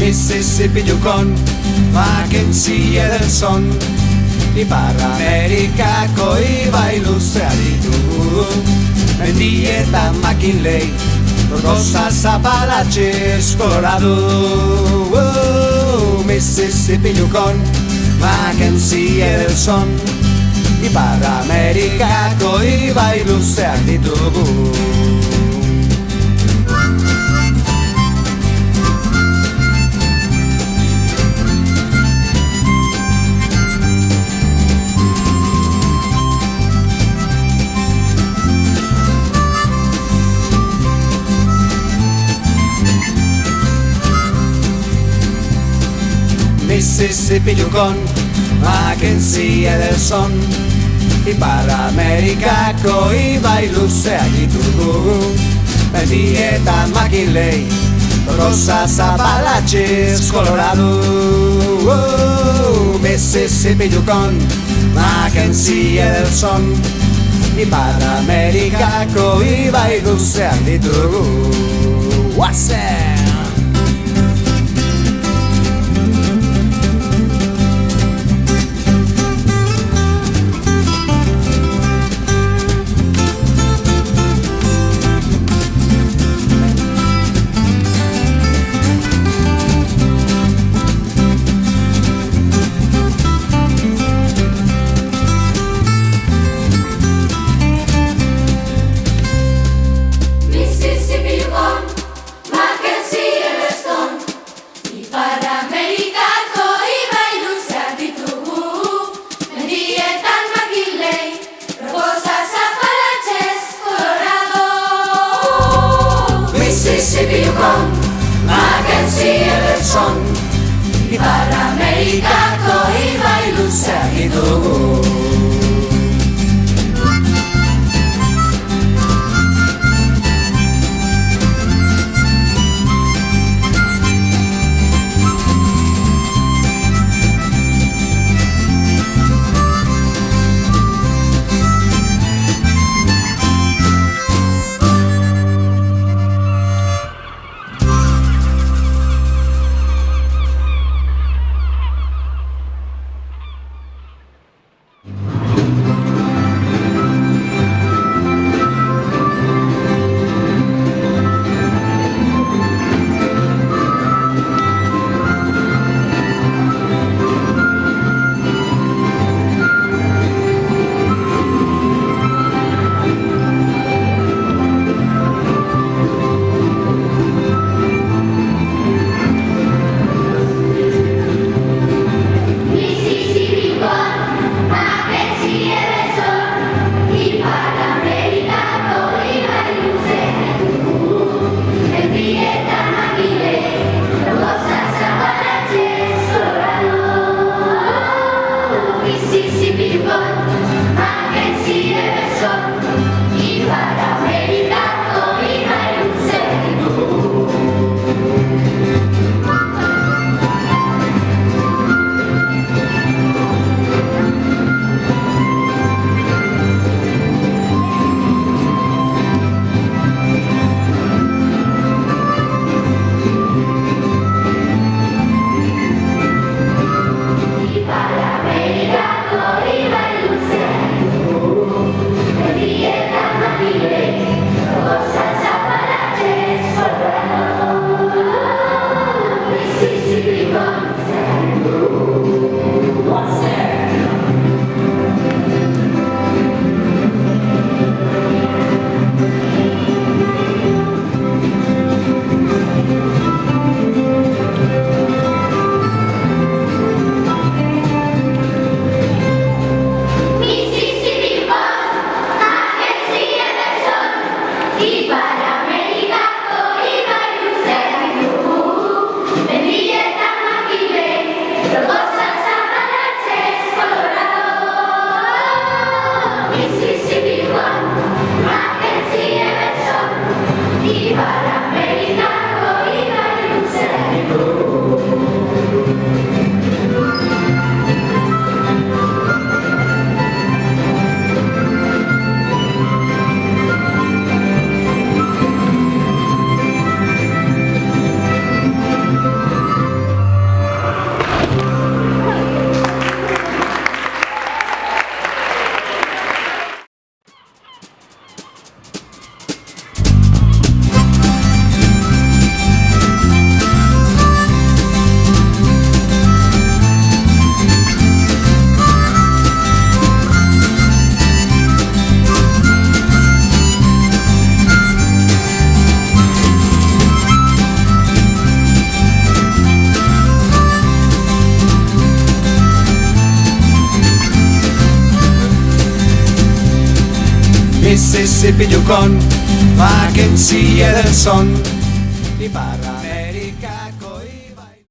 Mississippi, Yukon, Mackenzie del Son, Ipar Amerikako ibai luzea ditu, Mendieta McKinley, Rosas, Apalaches, Colorado. Mississippi, Yukon, Mackenzie del Son, Ipar Amerikako ibai luzeak ditugu. Mississippi, Yukon, Mackenzie del Son, Ipar Amerikako ibai luzeak ditugu, Mendieta McKinley, Rosas, Apalaches, Colorado. Mississippi, Yukon, Mackenzie del Son, Ipar Amerikako ibai luzeak ditugu. Oazen! Mississippi, Yukon, Mackenzie del Son, Ipar Amerikako ibai luzeak ditugu. Mississippi Yukon, Mackenzie del Son, Iparra America.